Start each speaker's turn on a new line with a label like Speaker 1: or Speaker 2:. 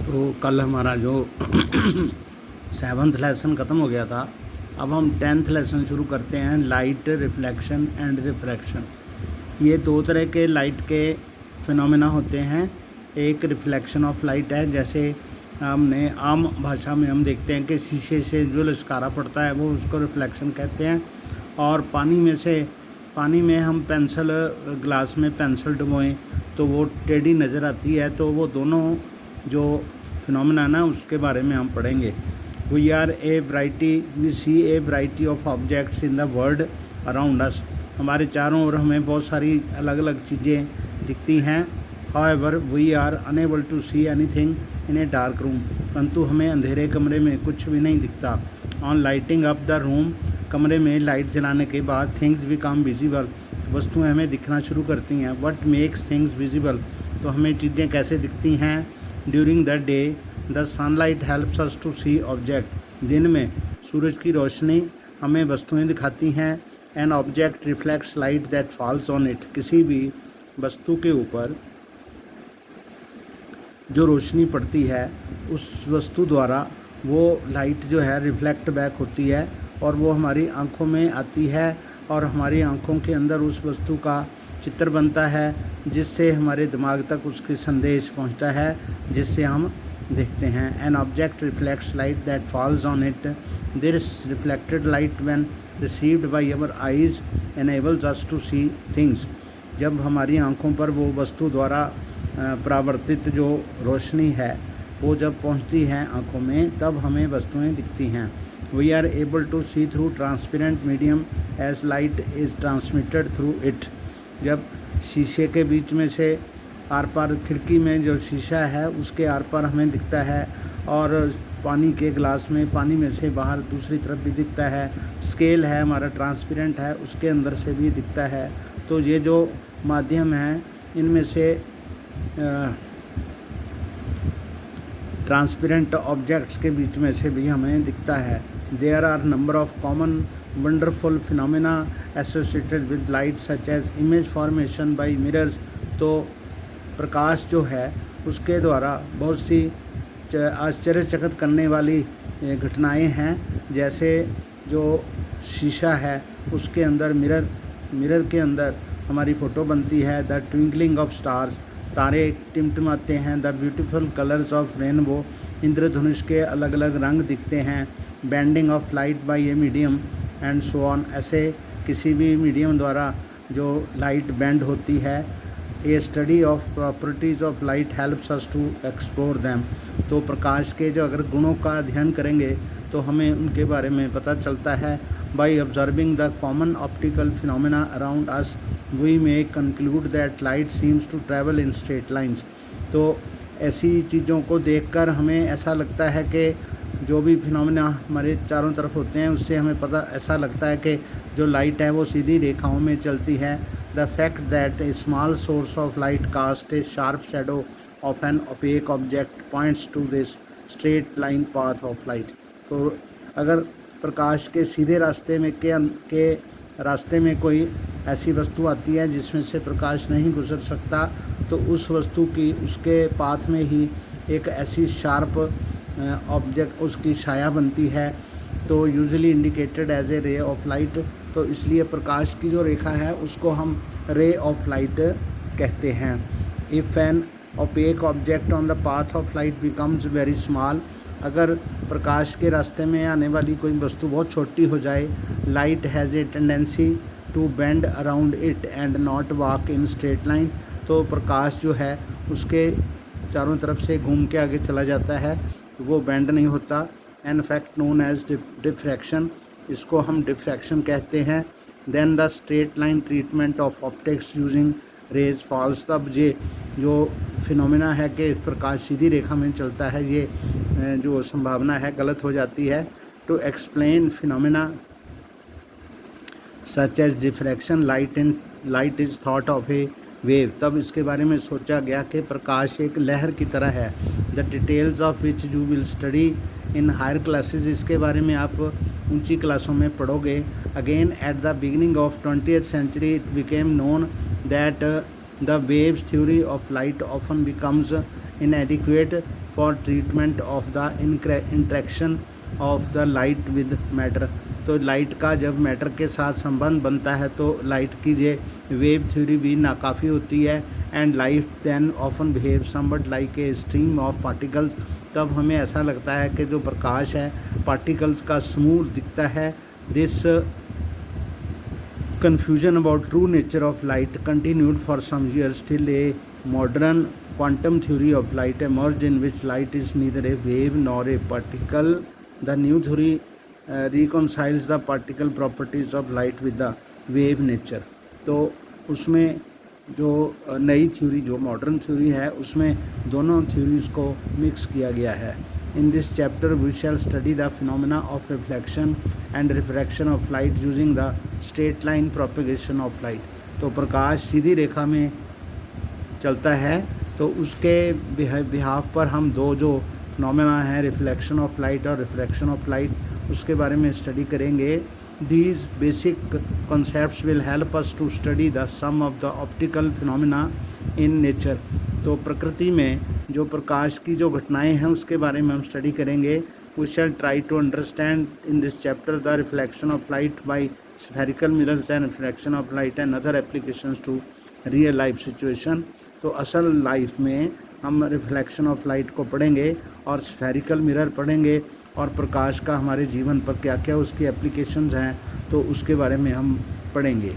Speaker 1: तो कल हमारा जो 7th लेसन ख़त्म हो गया था। अब हम 10th लेसन शुरू करते हैं, लाइट रिफ्लेक्शन एंड रिफ्रैक्शन। ये दो तरह के लाइट के फिनोमेना होते हैं। एक रिफ्लेक्शन ऑफ लाइट है, जैसे हमने आम भाषा में हम देखते हैं कि शीशे से जो लश्कारा पड़ता है वो उसको रिफ्लेक्शन कहते हैं। और पानी में हम पेंसिल ग्लास में पेंसिल डुबोएं तो वो टेढ़ी नज़र आती है। तो वो दोनों जो फिनोमेना ना उसके बारे में हम पढ़ेंगे। We see a variety of objects in the world around us. हमारे चारों ओर हमें बहुत सारी अलग अलग चीज़ें दिखती हैं। However we are unable to see anything in a dark room. परंतु हमें अंधेरे कमरे में कुछ भी नहीं दिखता। On lighting up the room, कमरे में लाइट जलाने के बाद थिंग्स बिकम विजिबल, वस्तुएं हमें दिखना शुरू करती हैं। व्हाट मेक्स थिंग्स विजिबल, तो हमें चीज़ें कैसे दिखती हैं। During the day the sunlight helps us to see object. दिन में सूरज की रोशनी हमें वस्तुएं दिखाती हैं। An object reflects light that falls on it, किसी भी वस्तु के ऊपर जो रोशनी पड़ती है उस वस्तु द्वारा वो लाइट जो है रिफ्लेक्ट बैक होती है और वो हमारी आँखों में आती है और हमारी आँखों के अंदर उस वस्तु का चित्र बनता है, जिससे हमारे दिमाग तक उसके संदेश पहुंचता है, जिससे हम देखते हैं। An object reflects light that falls on it. This reflected light when received by our eyes enables us to see things. जब हमारी आँखों पर वो वस्तु द्वारा परावर्तित जो रोशनी है वो जब पहुंचती है आँखों में, तब हमें वस्तुएं दिखती हैं। We are able to see through transparent medium as light is transmitted through it. जब शीशे के बीच में से आर पार, खिड़की में जो शीशा है उसके आर पार हमें दिखता है, और पानी के गिलास में पानी में से बाहर दूसरी तरफ भी दिखता है। स्केल है हमारा ट्रांसपेरेंट है, उसके अंदर से भी दिखता है। तो ये जो माध्यम हैं इनमें से ट्रांसपेरेंट ऑब्जेक्ट्स के बीच में से भी हमें दिखता है। There are number of common wonderful phenomena associated with light such as image formation by mirrors. तो प्रकाश जो है उसके द्वारा बहुत सी आश्चर्यचकित करने वाली घटनाएं हैं, जैसे जो शीशा है उसके अंदर मिरर के अंदर हमारी फ़ोटो बनती है। द ट्विंकलिंग ऑफ स्टार्स, तारे टिमटिमाते हैं। The beautiful colours of rainbow, इंद्रधनुष के अलग अलग रंग दिखते हैं। Bending of light by a medium and so on, ऐसे किसी भी मीडियम द्वारा जो लाइट बेंड होती है। A study of properties of light helps us to explore them. तो प्रकाश के जो अगर गुणों का अध्ययन करेंगे तो हमें उनके बारे में पता चलता है। By observing the common optical phenomena around us we may conclude that light seems to travel in straight lines. तो ऐसी चीज़ों को देखकर हमें ऐसा लगता है कि जो भी फिनोमेना हमारे चारों तरफ होते हैं उससे हमें पता ऐसा लगता है कि जो लाइट है वो सीधी रेखाओं में चलती है। The fact that a small source of light cast a sharp shadow of an opaque object points to this straight line path of light. तो अगर प्रकाश के सीधे रास्ते में के रास्ते में कोई ऐसी वस्तु आती है जिसमें से प्रकाश नहीं गुजर सकता, तो उस वस्तु की उसके पाथ में ही एक ऐसी शार्प ऑब्जेक्ट उसकी छाया बनती है, तो usually indicated as a ray of light. तो इसलिए प्रकाश की जो रेखा है उसको हम रे ऑफ लाइट कहते हैं। If N opaque object on the path of light becomes very small, अगर प्रकाश के रास्ते में आने वाली कोई वस्तु बहुत छोटी हो जाए, light has a tendency to bend around it and not walk in straight line. तो प्रकाश जो है उसके चारों तरफ से घूम के आगे चला जाता है, वो बेंड नहीं होता। An fact known as diffraction, इसको हम डिफ्रैक्शन कहते हैं। Then the straight line treatment of optics using rays falls. तब ये जो फिनोमेना है कि प्रकाश सीधी रेखा में चलता है, ये जो संभावना है गलत हो जाती है। To explain phenomena such as diffraction light is thought of a wave. तब इसके बारे में सोचा गया कि प्रकाश एक लहर की तरह है। The details of which you will study in higher classes, इसके बारे में आप ऊंची क्लासों में पढ़ोगे। Again at the beginning of 20th century it became known that the waves theory of light often becomes inadequate for treatment of the interaction of the light with matter. तो light का जब मैटर के साथ संबंध बनता है तो light की ये वेव थ्योरी भी नाकाफ़ी होती है। And light then often behave somewhat like a stream of particles. तब हमें ऐसा लगता है कि जो प्रकाश है पार्टिकल्स का समूह दिखता है। This confusion about true nature of light continued for some years till a modern quantum theory of light emerged, in which light is neither a wave nor a particle. The new theory reconciles the particle properties of light with the wave nature। तो उसमें जो नई theory जो modern theory है उसमें दोनों theories को mix किया गया है। In this chapter we shall study the phenomena of reflection and refraction of light using the straight line propagation of light। तो प्रकाश सीधी रेखा में चलता है तो उसके बिहाफ पर हम दो जो फिनोमेना हैं रिफ्लेक्शन ऑफ लाइट और रिफ्रैक्शन ऑफ लाइट उसके बारे में स्टडी करेंगे। These basic concepts will help us to study the sum of the optical phenomena in nature। तो प्रकृति में जो प्रकाश की जो घटनाएं हैं उसके बारे में हम स्टडी करेंगे। We shall try to understand in this chapter the reflection of light by spherical mirrors and refraction of light and other applications to real life situation। तो असल लाइफ में हम रिफ्लेक्शन ऑफ लाइट को पढ़ेंगे और spherical mirror पढ़ेंगे और प्रकाश का हमारे जीवन पर क्या क्या उसकी एप्लीकेशंस हैं तो उसके बारे में हम पढ़ेंगे।